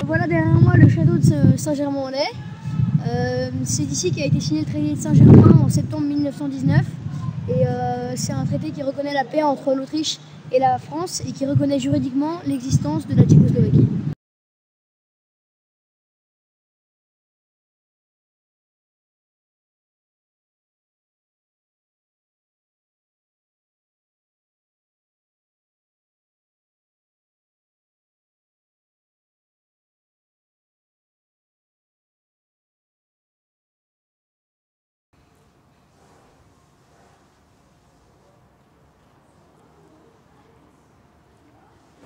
Voilà derrière moi le château de Saint-Germain-en-Laye. C'est d'ici qu'a été signé le traité de Saint-Germain en septembre 1919. Et c'est un traité qui reconnaît la paix entre l'Autriche et la France et qui reconnaît juridiquement l'existence de la Tchécoslovaquie.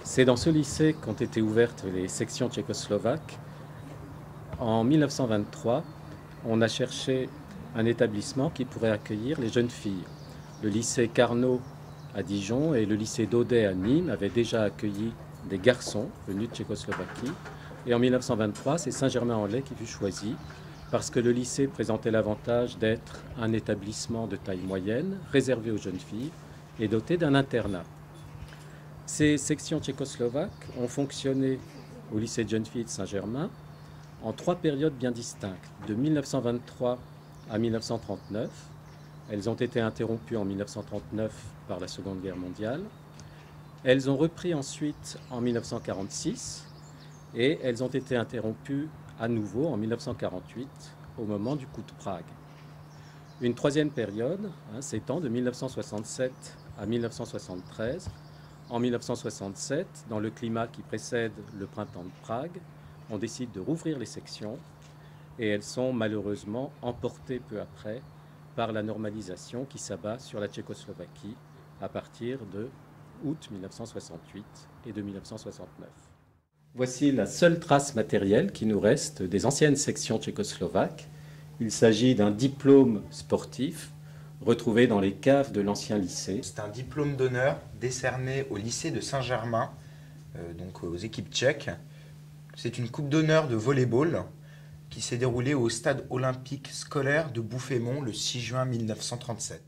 C'est dans ce lycée qu'ont été ouvertes les sections tchécoslovaques. En 1923, on a cherché un établissement qui pourrait accueillir les jeunes filles. Le lycée Carnot à Dijon et le lycée Daudet à Nîmes avaient déjà accueilli des garçons venus de Tchécoslovaquie. Et en 1923, c'est Saint-Germain-en-Laye qui fut choisi parce que le lycée présentait l'avantage d'être un établissement de taille moyenne, réservé aux jeunes filles et doté d'un internat. Ces sections tchécoslovaques ont fonctionné au lycée de jeunes filles de Saint-Germain en 3 périodes bien distinctes, de 1923 à 1939. Elles ont été interrompues en 1939 par la Seconde Guerre mondiale. Elles ont repris ensuite en 1946 et elles ont été interrompues à nouveau en 1948 au moment du coup de Prague. Une troisième période s'étend de 1967 à 1973. En 1967, dans le climat qui précède le printemps de Prague, on décide de rouvrir les sections et elles sont malheureusement emportées peu après par la normalisation qui s'abat sur la Tchécoslovaquie à partir de août 1968 et de 1969. Voici la seule trace matérielle qui nous reste des anciennes sections tchécoslovaques. Il s'agit d'un diplôme sportif retrouvé dans les caves de l'ancien lycée. C'est un diplôme d'honneur décerné au lycée de Saint-Germain, donc aux équipes tchèques. C'est une coupe d'honneur de volley-ball qui s'est déroulée au stade olympique scolaire de Bouffémont le 6 juin 1937.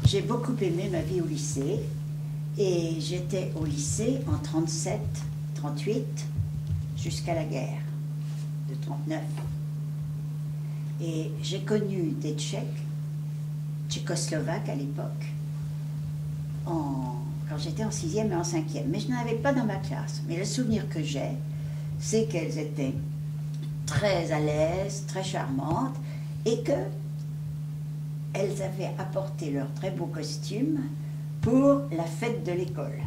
J'ai beaucoup aimé ma vie au lycée et j'étais au lycée en 37, 38 jusqu'à la guerre de 39. Et j'ai connu des Tchèques, Tchécoslovaques à l'époque, quand j'étais en 6e et en 5e. Mais je n'en avais pas dans ma classe. Mais le souvenir que j'ai, c'est qu'elles étaient très à l'aise, très charmantes et que elles avaient apporté leurs très beaux costumes pour la fête de l'école.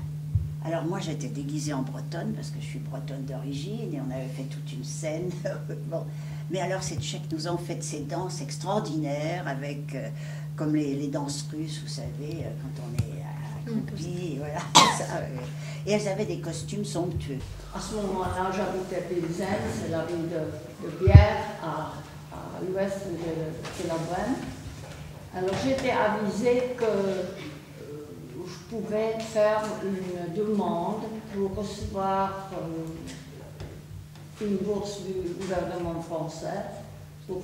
Alors moi j'étais déguisée en bretonne parce que je suis bretonne d'origine et on avait fait toute une scène. Bon. Mais alors ces Tchèques nous ont fait ces danses extraordinaires avec, comme les danses russes, vous savez, quand on est accroupi, voilà. Ça, et elles avaient des costumes somptueux. À ce moment-là, j'habitais Pilsen, c'est la ville de Bière, à l'ouest de la Brenne. Alors j'étais avisée que je pourrais faire une demande pour recevoir une bourse du gouvernement français pour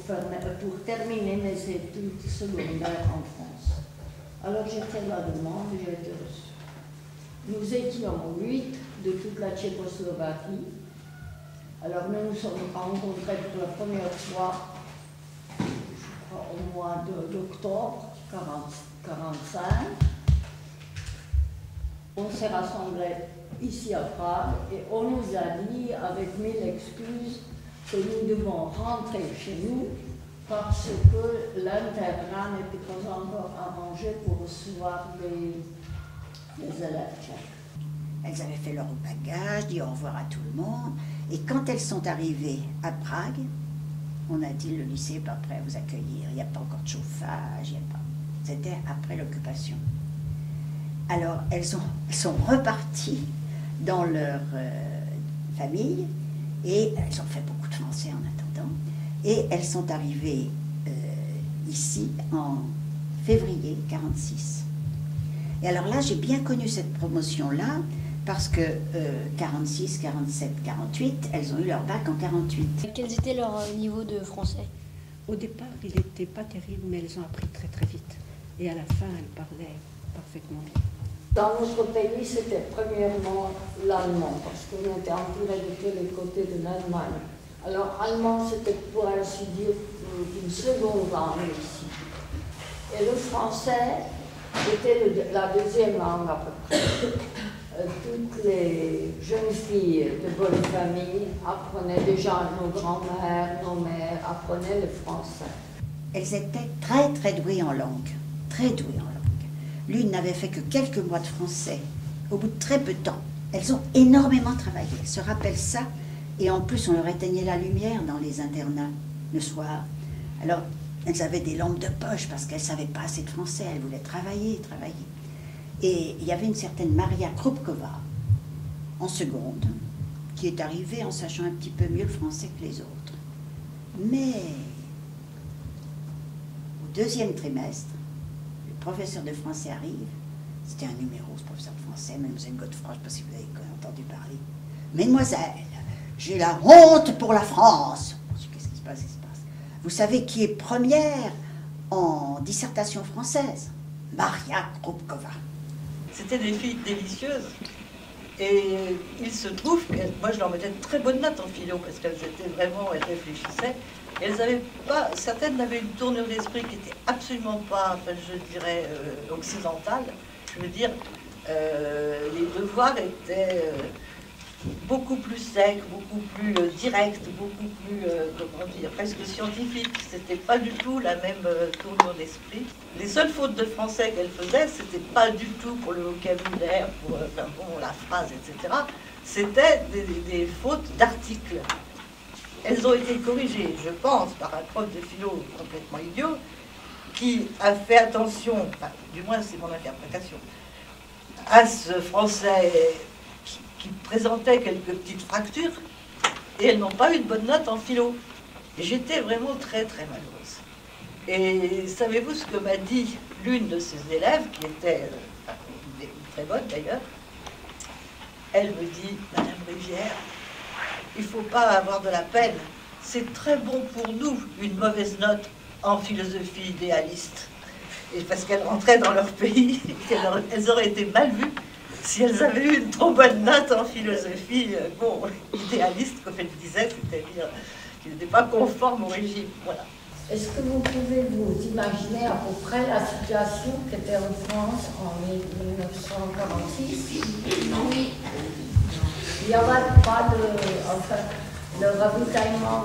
terminer mes études secondaires en France. Alors j'ai fait la demande et j'ai été reçue. Nous étions 8 de toute la Tchécoslovaquie. Alors nous nous sommes rencontrés pour la première fois au mois d'octobre 1945. On s'est rassemblés ici à Prague et on nous a dit, avec 1000 excuses, que nous devons rentrer chez nous parce que l'internat n'était pas encore arrangé pour recevoir les élèves tchèques. Elles avaient fait leur bagage, dit au revoir à tout le monde. Et quand elles sont arrivées à Prague, on a dit le lycée n'est pas prêt à vous accueillir, il n'y a pas encore de chauffage, il n'y a pas. C'était après l'occupation. Alors elles sont reparties dans leur famille et elles ont fait beaucoup de français en attendant. Et elles sont arrivées ici en février 1946. Et alors là, j'ai bien connu cette promotion-là parce que 46, 47, 48, elles ont eu leur bac en 48. Quels étaient leurs niveaux de français? Au départ, il n'était pas terrible, mais elles ont appris très très vite. Et à la fin, elle parlait parfaitement. Dans notre pays, c'était premièrement l'allemand, parce qu'on était entouré de tous les côtés de l'Allemagne. Alors, allemand, c'était pour ainsi dire une seconde langue ici. Et le français était la deuxième langue à peu près. Toutes les jeunes filles de bonne famille apprenaient déjà, nos grands-mères, nos mères apprenaient le français. Elles étaient très très douées en langue, très douées en langue. L'une n'avait fait que quelques mois de français, au bout de très peu de temps. Elles ont énormément travaillé, elles se rappellent ça, et en plus on leur éteignait la lumière dans les internats le soir. Alors elles avaient des lampes de poche parce qu'elles ne savaient pas assez de français, elles voulaient travailler. Et il y avait une certaine Maria Krupkova, en seconde, qui est arrivée en sachant un petit peu mieux le français que les autres. Mais au deuxième trimestre, le professeur de français arrive. C'était un numéro, ce professeur de français, Mademoiselle Godefroy, je ne sais pas si vous avez entendu parler. Mademoiselle, j'ai la honte pour la France. Qu'est-ce qui se passe? Vous savez qui est première en dissertation française? Maria Krupkova. C'était des filles délicieuses. Et il se trouve que moi je leur mettais de très bonnes notes en philo parce qu'elles étaient vraiment, elles réfléchissaient. Et elles avaient pas, certaines avaient une tournure d'esprit qui était absolument pas, enfin, je dirais, occidentale. Je veux dire, les devoirs étaient beaucoup plus secs, beaucoup plus directs, beaucoup plus, comment dire, presque scientifiques. C'était pas du tout la même tournure d'esprit. Les seules fautes de français qu'elle faisait, c'était pas du tout pour le vocabulaire, pour enfin, bon, la phrase, etc. C'était des fautes d'articles. Elles ont été corrigées, je pense, par un prof de philo complètement idiot, qui a fait attention, enfin, du moins c'est mon interprétation, à ce français qui présentait quelques petites fractures, et elles n'ont pas eu de bonne note en philo. Et j'étais vraiment très très malheureuse. Et savez-vous ce que m'a dit l'une de ses élèves, qui était très bonne d'ailleurs? Elle me dit, Madame Rivière, il ne faut pas avoir de la peine. C'est très bon pour nous, une mauvaise note en philosophie idéaliste. Et parce qu'elles rentraient dans leur pays, elles auraient été mal vues si elles avaient eu une trop bonne note en philosophie, bon, idéaliste, comme elle disait, c'est-à-dire qui n'était pas conforme au régime. Voilà. Est-ce que vous pouvez vous imaginer à peu près la situation qu'était en France en 1946? Oui. Il n'y avait pas de... Enfin, le ravitaillement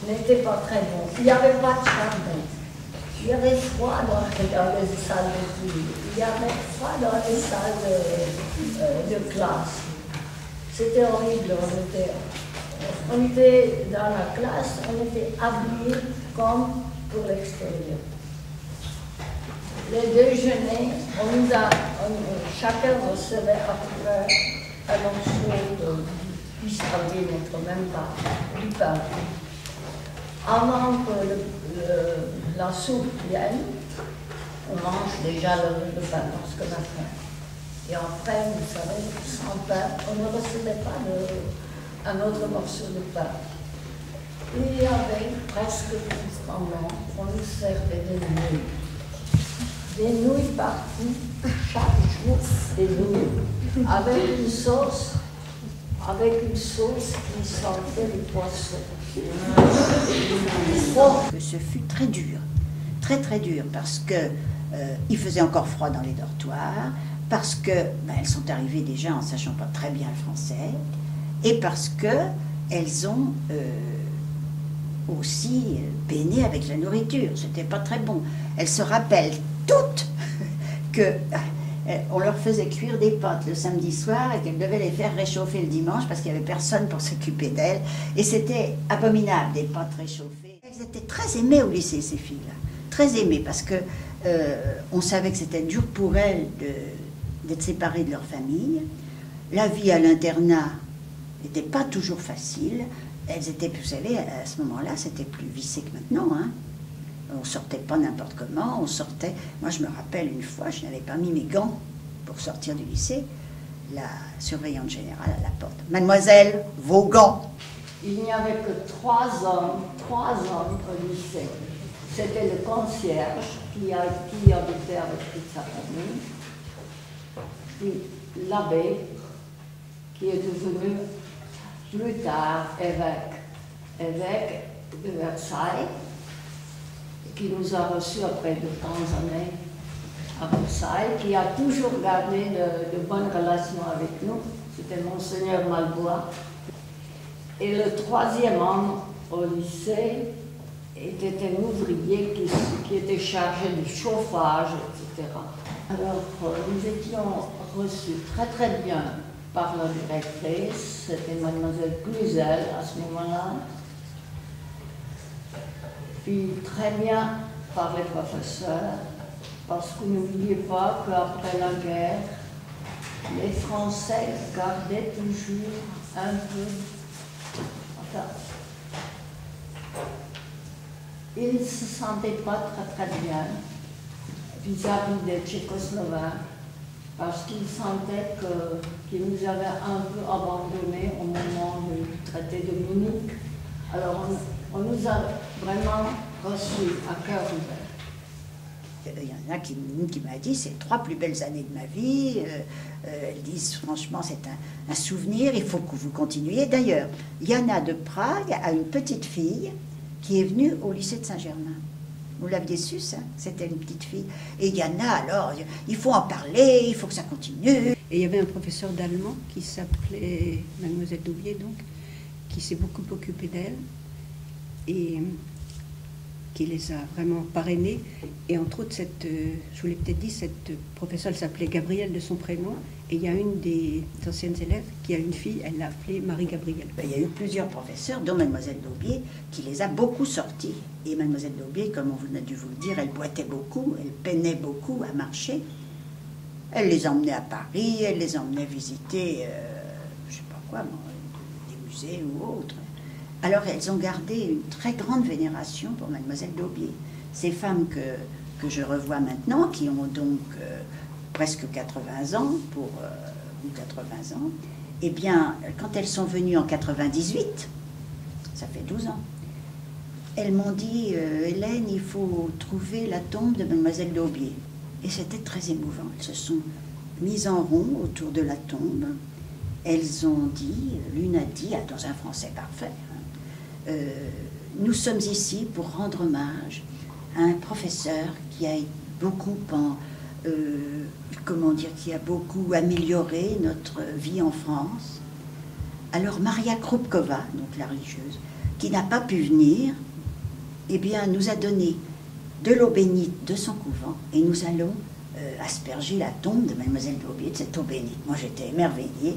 n'était pas très bon. Il n'y avait pas de charbon. Il y avait froid dans les salles de cours. Il y avait froid dans les salles de classe. C'était horrible. On était dans la classe, on était habillés comme pour l'extérieur. Les déjeuners, chacun recevait à peu près un morceau de pissenlit, même pas, du pain. Avant que la soupe vienne, on mange déjà le pain parce qu'on a faim. Et après, vous savez, sans pain, on ne recevait pas un autre morceau de pain. Il y avait presque constamment, on nous servait des nouilles. Des nouilles partout, chaque jour, des nouilles. Avec une sauce qui sentait le poisson. Ce fut très dur, très très dur, parce que il faisait encore froid dans les dortoirs, parce que elles sont arrivées déjà en sachant pas très bien le français, et parce que elles ont aussi peiné avec la nourriture. C'était pas très bon. Elles se rappellent toutes que on leur faisait cuire des pâtes le samedi soir et qu'elles devaient les faire réchauffer le dimanche parce qu'il n'y avait personne pour s'occuper d'elles. Et c'était abominable, des pâtes réchauffées. Elles étaient très aimées au lycée, ces filles-là. Très aimées parce que on savait que c'était dur pour elles d'être séparées de leur famille. La vie à l'internat n'était pas toujours facile. Elles étaient, vous savez, à ce moment-là, c'était plus vissé que maintenant, hein. On sortait pas n'importe comment, on sortait... Moi, je me rappelle une fois, je n'avais pas mis mes gants pour sortir du lycée. La surveillante générale à la porte. « Mademoiselle, vos gants !» il n'y avait que trois hommes au lycée. C'était le concierge qui habitait avec toute sa famille, puis l'abbé qui est devenu plus tard évêque de Versailles, qui nous a reçus après de grandes années à Versailles, qui a toujours gardé de bonnes relations avec nous. C'était Monseigneur Malbois. Et le troisième homme au lycée était un ouvrier qui était chargé du chauffage, etc. Alors, nous étions reçus très très bien par la directrice, c'était mademoiselle Cluzel à ce moment-là, puis très bien par les professeurs, parce que n'oubliez pas qu'après la guerre, les Français gardaient toujours un peu, enfin, ils ne se sentaient pas très très bien vis-à-vis des Tchécoslovaques, parce qu'ils sentaient qu'ils nous avaient un peu abandonnés au moment du traité de Munich. Alors on nous a vraiment reçus à cœur ouvert. Il y en a qui m'a dit, c'est les 3 plus belles années de ma vie. Elles disent, franchement, c'est un souvenir, il faut que vous continuiez. D'ailleurs, Yana de Prague a une petite fille qui est venue au lycée de Saint-Germain. Vous l'aviez su, ça? C'était une petite fille. Et Yana, alors, il faut en parler, il faut que ça continue. Et il y avait un professeur d'allemand qui s'appelait Mademoiselle Daubier, donc, qui s'est beaucoup occupé d'elle et qui les a vraiment parrainés. Et entre autres, je vous l'ai peut-être dit, cette professeure, elle s'appelait Gabrielle de son prénom. Et il y a une des anciennes élèves qui a une fille, elle l'a appelée Marie-Gabrielle. Il y a eu plusieurs professeurs, dont Mademoiselle Daubier, qui les a beaucoup sortis. Et Mademoiselle Daubier, comme on a dû vous le dire, elle boitait beaucoup, elle peinait beaucoup à marcher. Elle les emmenait à Paris, elle les emmenait visiter, je ne sais pas quoi, des musées ou autres. Alors elles ont gardé une très grande vénération pour Mademoiselle Daubier. Ces femmes que je revois maintenant, qui ont donc presque 80 ans, ou 80 ans, eh bien, quand elles sont venues en 98, ça fait 12 ans, elles m'ont dit, Hélène, il faut trouver la tombe de Mademoiselle Daubier. Et c'était très émouvant. Elles se sont mises en rond autour de la tombe. Elles ont dit, l'une a dit, dans un français parfait, nous sommes ici pour rendre hommage à un professeur qui a beaucoup qui a beaucoup amélioré notre vie en France. Alors Maria Krupkova, donc la religieuse, qui n'a pas pu venir, eh bien, nous a donné de l'eau bénite de son couvent et nous allons asperger la tombe de Mademoiselle Daubier de cette eau bénite. Moi, j'étais émerveillée.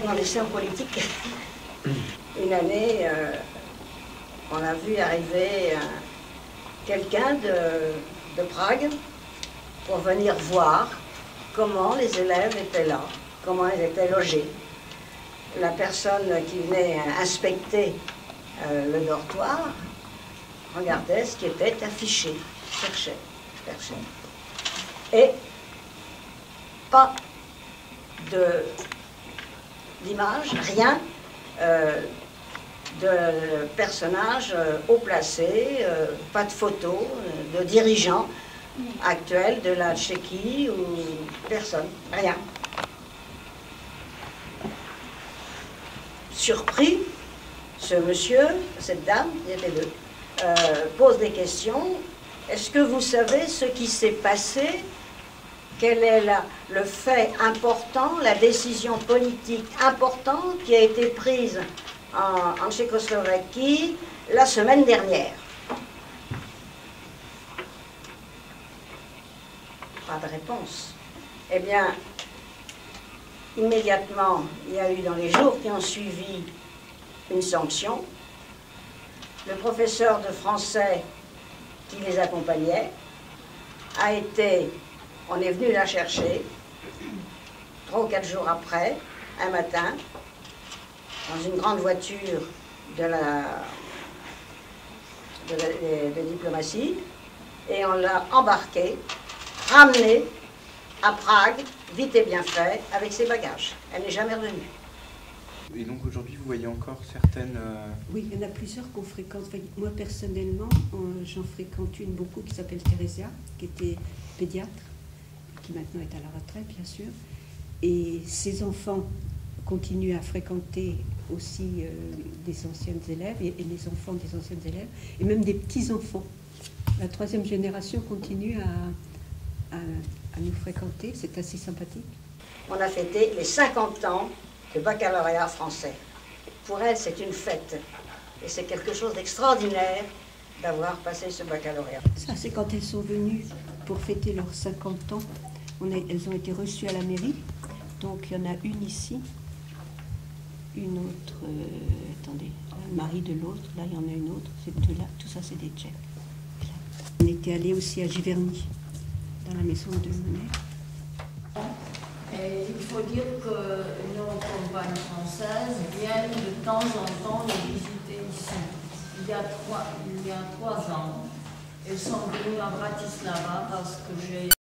Dans les lycée en politique, une année, on a vu arriver quelqu'un de Prague pour venir voir comment les élèves étaient là, comment ils étaient logés. La personne qui venait inspecter le dortoir regardait ce qui était affiché, cherchait. Et pas d'image, rien de personnages haut placés, pas de photos de dirigeants actuels de la Tchéquie ou personne, rien. Surpris, ce monsieur, cette dame, il y avait deux, pose des questions. Est-ce que vous savez ce qui s'est passé? Quel est le fait important, la décision politique importante qui a été prise en Tchécoslovaquie la semaine dernière? Pas de réponse. Eh bien, immédiatement, il y a eu dans les jours qui ont suivi une sanction. Le professeur de français qui les accompagnait a été... On est venu la chercher 3 ou 4 jours après, un matin, dans une grande voiture de diplomatie, et on l'a embarqué, ramené à Prague vite et bien fait, avec ses bagages. Elle n'est jamais revenue. Et donc aujourd'hui, vous voyez encore certaines... Oui, il y en a plusieurs qu'on fréquente. Enfin, moi, personnellement, j'en fréquente une beaucoup qui s'appelle Theresia, qui était pédiatre, qui maintenant est à la retraite, bien sûr. Et ses enfants continuent à fréquenter aussi des anciennes élèves et les enfants des anciennes élèves, et même des petits-enfants. La 3e génération continue à nous fréquenter, c'est assez sympathique. On a fêté les 50 ans de baccalauréat français. Pour elle, c'est une fête. Et c'est quelque chose d'extraordinaire d'avoir passé ce baccalauréat. Ça, c'est quand elles sont venues pour fêter leurs 50 ans. Elles ont été reçues à la mairie. Donc, il y en a une ici, une autre, attendez, le mari de l'autre, là, il y en a une autre. Ces deux-là, tout ça, c'est des Tchèques. On était allés aussi à Giverny, dans la maison de Monet. Et il faut dire que nos compagnes françaises viennent de temps en temps les visiter ici. Il y a 3 ans, elles sont venues à Bratislava parce que j'ai